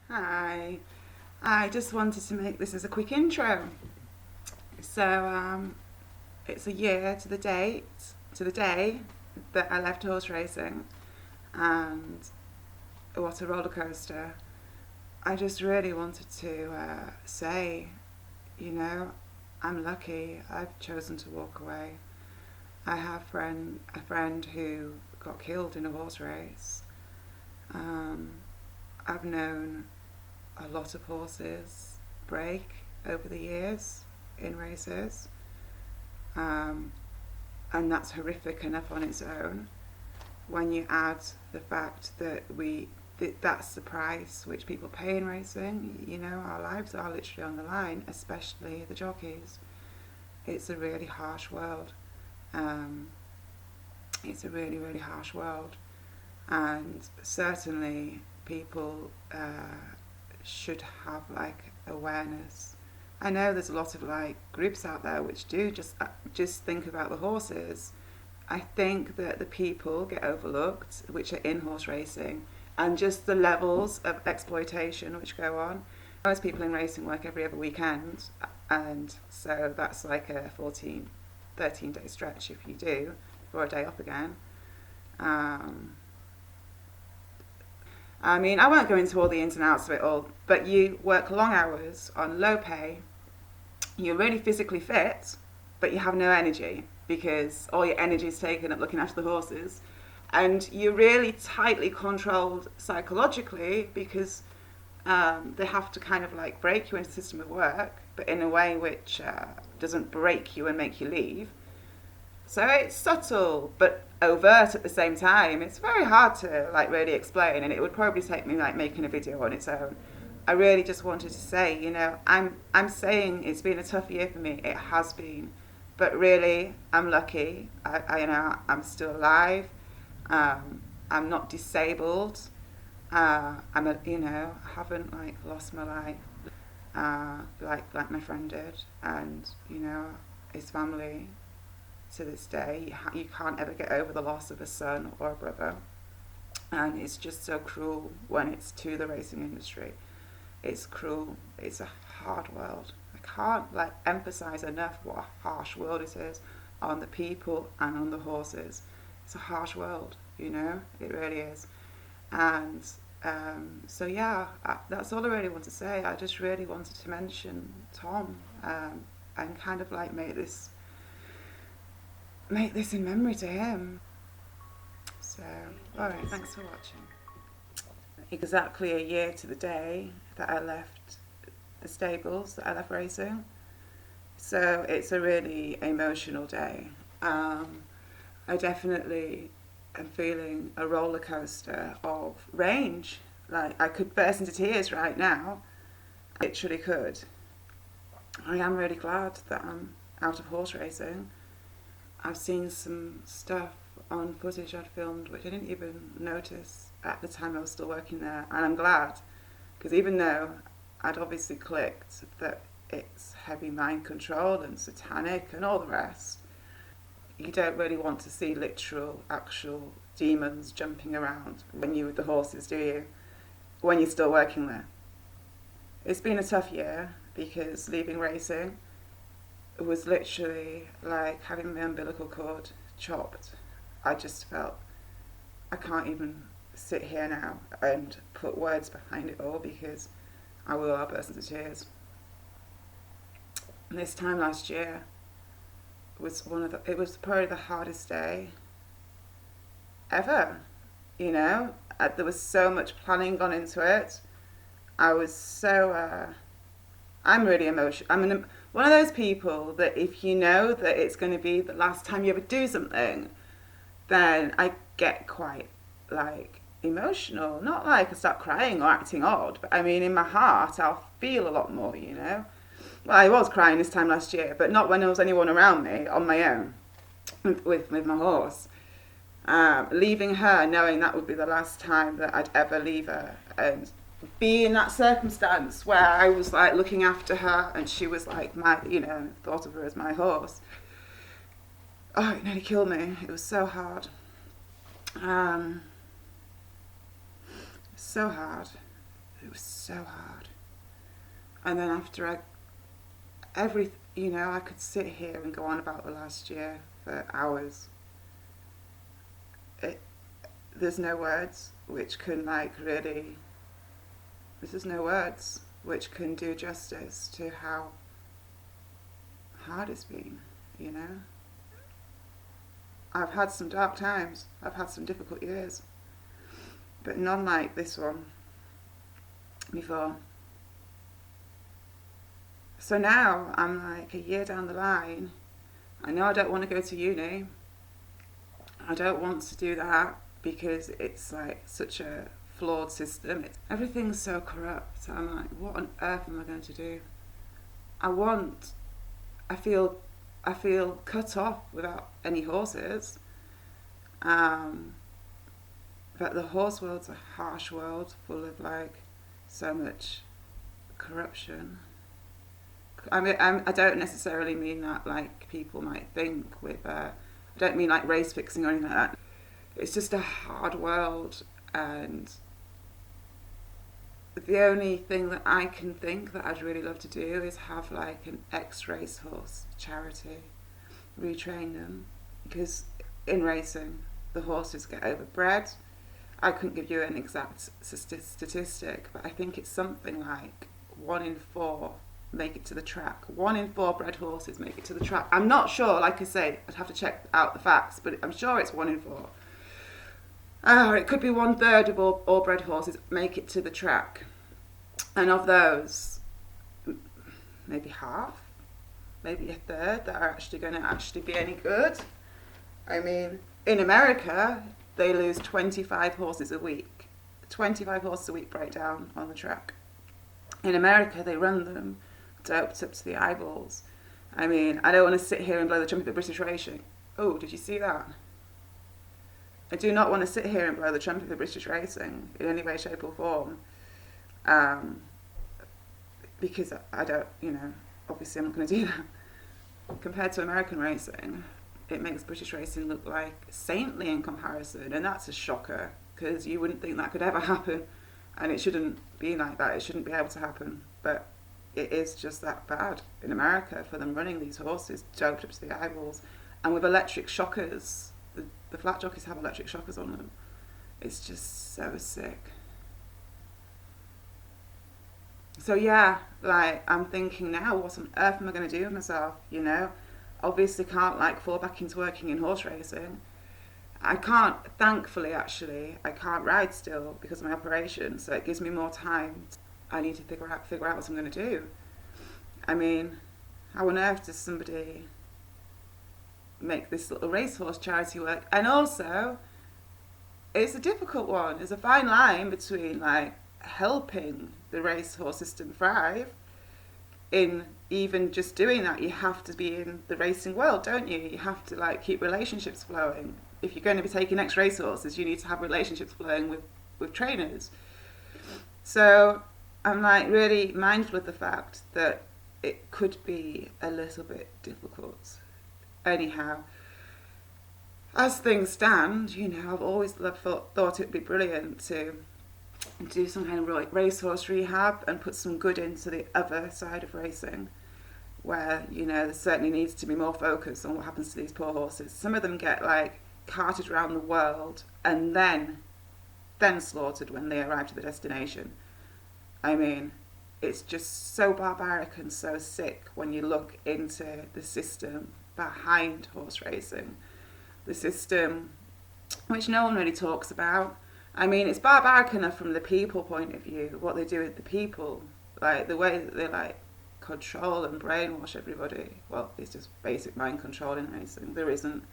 Hi, I just wanted to make this as a quick intro. So, it's a year to the day that I left horse racing, and what a roller coaster. I just really wanted to say, you know, I'm lucky. I've chosen to walk away. I have a friend who got killed in a horse race. Um, I've known a lot of horses break over the years in races, um, and that's horrific enough on its own. When you add the fact that that's the price which people pay in racing, our lives are literally on the line, especially the jockeys. It's a really harsh world. Um, it's a really, really harsh world, and certainly people should have like awareness. I know there's a lot of like groups out there which do just think about the horses. I think that the people get overlooked which are in horse racing, and just the levels of exploitation which go on. Most people in racing work every other weekend, and so that's like a 14, 13-day stretch if you do, for a day off again. Um, I mean, I won't go into all the ins and outs of it all, but you work long hours on low pay, you're really physically fit, but you have no energy because all your energy is taken up looking after the horses. And you're really tightly controlled psychologically because they have to kind of like break you into the system of work, but in a way which doesn't break you and make you leave. So it's subtle but overt at the same time. It's very hard to like really explain, and it would probably take me like making a video on its own. I really just wanted to say, I'm saying it's been a tough year for me. It has been, but really, I'm lucky. I'm still alive. I'm not disabled. Haven't like lost my life, like my friend did, and his family to this day, you can't ever get over the loss of a son or a brother. And it's just so cruel when it's to the racing industry. It's cruel. It's a hard world. I can't like emphasize enough what a harsh world it is on the people and on the horses. It's a harsh world, it really is. And so yeah, that's all I really want to say. I just really wanted to mention Tom, and kind of like make this in memory to him. So, alright, thanks for watching. Exactly a year to the day that I left the stables, that I left racing. So it's a really emotional day. I definitely am feeling a roller coaster of rage. Like, I could burst into tears right now. I literally could. I am really glad that I'm out of horse racing. I've seen some stuff on footage I'd filmed which I didn't even notice at the time I was still working there, and I'm glad, because even though I'd obviously clicked that it's heavy mind control and satanic and all the rest, you don't really want to see literal, actual demons jumping around when you're with the horses, do you? When you're still working there. It's been a tough year because leaving racing was literally like having my umbilical cord chopped. I just felt I can't even sit here now and put words behind it all because I will burst into tears. And this time last year was it was probably the hardest day ever. There was so much planning gone into it. I was so I'm really emotional. One of those people that if you know that it's going to be the last time you ever do something, then I get quite like emotional. Not like I start crying or acting odd, but I mean in my heart I'll feel a lot more. Well, I was crying this time last year, but not when there was anyone around me, on my own, with my horse. Leaving her, knowing that would be the last time that I'd ever leave her, and be in that circumstance where I was like looking after her and she was like thought of her as my horse. Oh, it nearly killed me. It was so hard. So hard. It was so hard. And then after I could sit here and go on about the last year for hours. There's no words which can there's no words which can do justice to how hard it's been, you know. I've had some dark times, I've had some difficult years, but none like this one before. So now I'm like a year down the line. I know I don't want to go to uni. I don't want to do that because it's like such a flawed system. Everything's so corrupt. I'm like, what on earth am I going to do? I feel cut off without any horses. But the horse world's a harsh world full of like so much corruption. I mean, I don't necessarily mean that like people might think with, I don't mean like race fixing or anything like that. It's just a hard world, and the only thing that I can think that I'd really love to do is have like an ex-racehorse charity, retrain them, because in racing the horses get overbred. I couldn't give you an exact statistic, but I think it's something like 1 in 4 make it to the track. 1 in 4 bred horses make it to the track. I'm not sure, like I say, I'd have to check out the facts, but I'm sure it's 1 in 4. It could be 1/3 of all bred horses make it to the track. And of those, maybe half, maybe a third that are actually going to actually be any good. I mean, in America, they lose 25 horses a week. 25 horses a week break down on the track. In America, they run them doped up to the eyeballs. I mean, I don't want to sit here and blow the trumpet of British racing. Oh, did you see that? I do not want to sit here and blow the trumpet of British racing in any way, shape or form. Because I don't, obviously I'm not going to do that. Compared to American racing, it makes British racing look like saintly in comparison, and that's a shocker, because you wouldn't think that could ever happen, and it shouldn't be like that. It shouldn't be able to happen, but it is just that bad in America for them running these horses doped up to the eyeballs, and with electric shockers. The flat jockeys have electric shockers on them. It's just so sick. So yeah, like I'm thinking now, what on earth am I going to do with myself? Obviously can't like fall back into working in horse racing. I can't, thankfully actually, I can't ride still because of my operation, so it gives me more time. I need to figure out what I'm going to do. I mean, how on earth does somebody make this little racehorse charity work? And also, it's a difficult one. There's a fine line between like helping the racehorse system thrive. In even just doing that, you have to be in the racing world, don't you? You have to like keep relationships flowing. If you're going to be taking next racehorses, you need to have relationships flowing with trainers. So I'm like really mindful of the fact that it could be a little bit difficult. Anyhow, as things stand, I've always thought it would be brilliant to do some kind of like racehorse rehab and put some good into the other side of racing, where there certainly needs to be more focus on what happens to these poor horses. Some of them get like carted around the world and then slaughtered when they arrive to the destination. I mean, it's just so barbaric and so sick when you look into the system behind horse racing, the system which no one really talks about. I mean, it's barbaric enough from the people point of view, what they do with the people, like the way that they like control and brainwash everybody. Well, it's just basic mind control in racing. There isn't.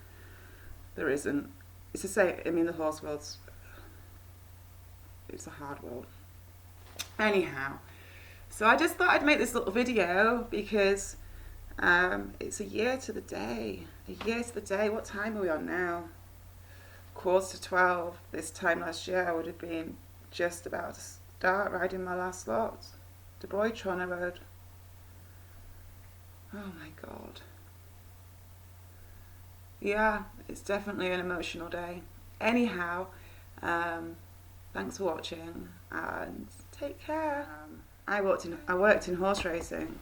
It's to say, I mean, the horse world's, it's a hard world. Anyhow, so I just thought I'd make this little video because it's a year to the day. What time are we on now? 11:45. This time last year I would have been just about to start riding my last lot. De Boytron I rode. Oh my god. Yeah, it's definitely an emotional day. Anyhow, Thanks for watching and take care. I worked in horse racing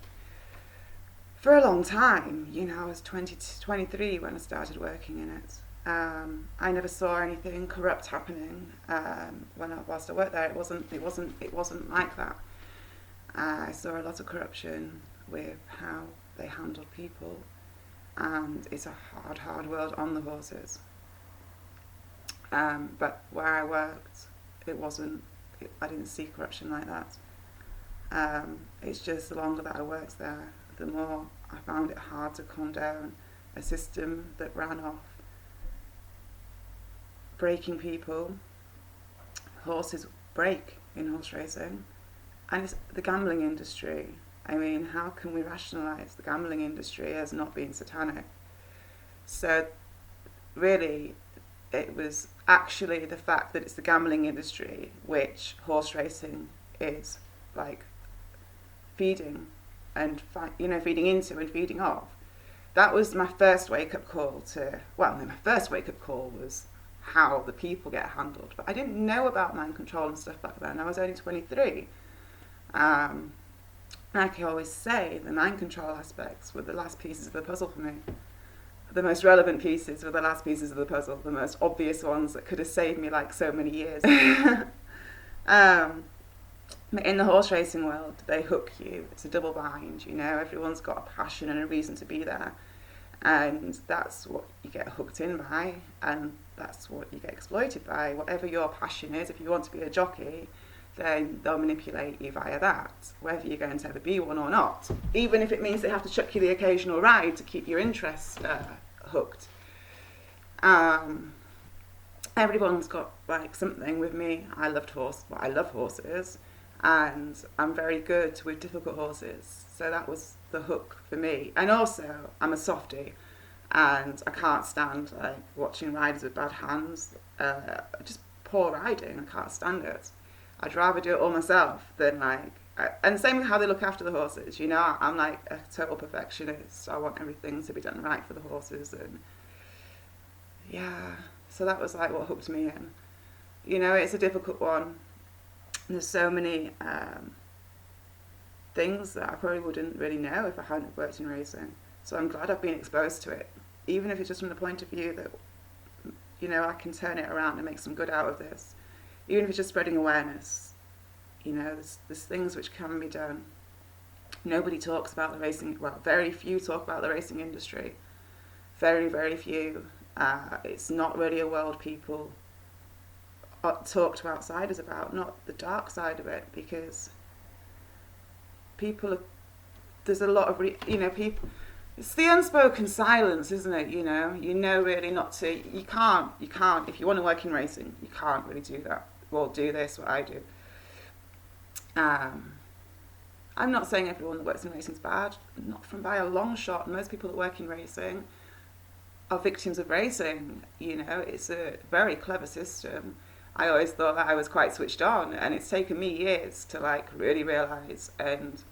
for a long time. You know, I was 23 when I started working in it. I never saw anything corrupt happening whilst I worked there. It wasn't like that. I saw a lot of corruption with how they handled people, and it's a hard world on the horses. But where I worked, I didn't see corruption like that. It's just the longer that I worked there, the more I found it hard to calm down a system that ran off breaking people. Horses break in horse racing, and it's the gambling industry. I mean, how can we rationalise the gambling industry as not being satanic? So really, it was actually the fact that it's the gambling industry which horse racing is like feeding into and feeding off. That was my first wake-up call my first wake-up call was how the people get handled. But I didn't know about mind control and stuff back then. I was only 23. Like I always say, the mind control aspects were the last pieces of the puzzle for me. The most relevant pieces were the last pieces of the puzzle, the most obvious ones that could have saved me like so many years. In the horse racing world, they hook you. It's a double bind, you know, everyone's got a passion and a reason to be there. And that's what you get hooked in by, and that's what you get exploited by. Whatever your passion is, if you want to be a jockey, then they'll manipulate you via that, whether you're going to ever be one or not. Even if it means they have to chuck you the occasional ride to keep your interest hooked. Everyone's got like something with me. I love horses, and I'm very good with difficult horses. So that was the hook for me. And also, I'm a softie, and I can't stand like watching riders with bad hands. Just poor riding. I can't stand it. I'd rather do it all myself than and same with how they look after the horses. You know, I'm like a total perfectionist. I want everything to be done right for the horses, and yeah. So that was like what hooked me in. You know, it's a difficult one. There's so many things that I probably wouldn't really know if I hadn't worked in racing. So I'm glad I've been exposed to it, even if it's just from the point of view that, you know, I can turn it around and make some good out of this. Even if it's just spreading awareness, you know, there's things which can be done. Nobody talks about the racing, well, very few talk about the racing industry. Very, very few. It's not really a world people talk to outsiders about, not the dark side of it, because there's a lot of, people, it's the unspoken silence, isn't it? You know really not to, you can't, if you want to work in racing, you can't really do that. Well, do this, what I do. I'm not saying everyone that works in racing is bad, not from by a long shot. Most people that work in racing are victims of racing. You know, it's a very clever system. I always thought that I was quite switched on, and it's taken me years to like really realise and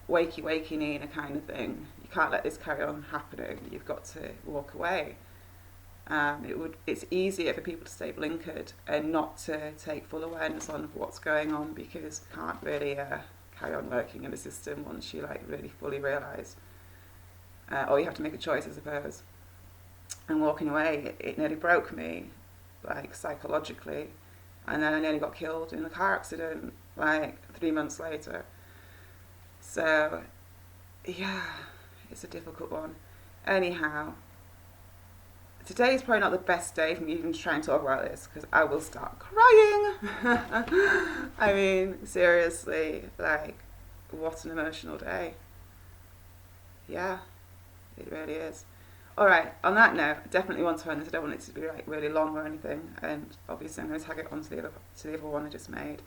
wakey Nina kind of thing. You can't let this carry on happening. You've got to walk away. It's easier for people to stay blinkered and not to take full awareness on what's going on, because you can't really carry on working in the system once you like really fully realise. Or you have to make a choice, I suppose. And walking away, it nearly broke me, like psychologically. And then I nearly got killed in a car accident, like 3 months later. So, yeah, it's a difficult one. Anyhow, today's probably not the best day for me even to try and talk about this, because I will start crying. I mean, seriously, like, what an emotional day. Yeah, it really is. Alright, on that note, I definitely want to end this. I don't want it to be like really long or anything, and obviously I'm going to tag it onto the other one I just made.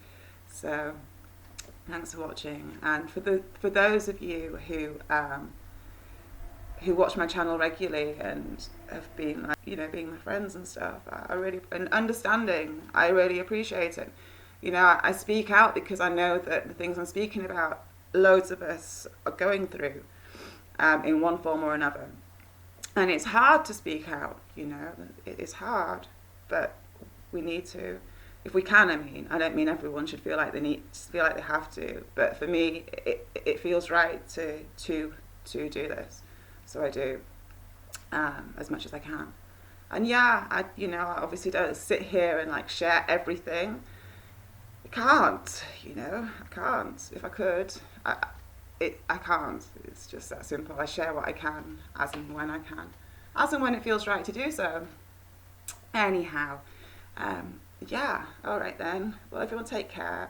So, thanks for watching, and for those of you who watch my channel regularly and have been like, you know, being my friends and stuff, and understanding, I really appreciate it. You know, I speak out because I know that the things I'm speaking about, loads of us are going through in one form or another. And it's hard to speak out, you know, it is hard, but we need to. if we can, I mean, I don't mean everyone should feel like they have to, but for me, it feels right to do this, so I do as much as I can. And yeah, I obviously don't sit here and like share everything. I can't, I can't. If I could, I can't. It's just that simple. I share what I can as and when I can, as and when it feels right to do so. Anyhow, yeah, all right then. Well, everyone take care,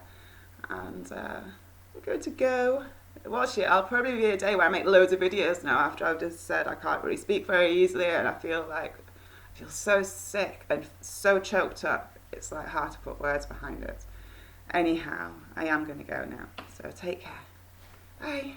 and we're good to go. Watch it. I'll probably be a day where I make loads of videos now after I've just said I can't really speak very easily, and I feel so sick and so choked up. It's like hard to put words behind it. Anyhow, I am going to go now. So take care. Bye.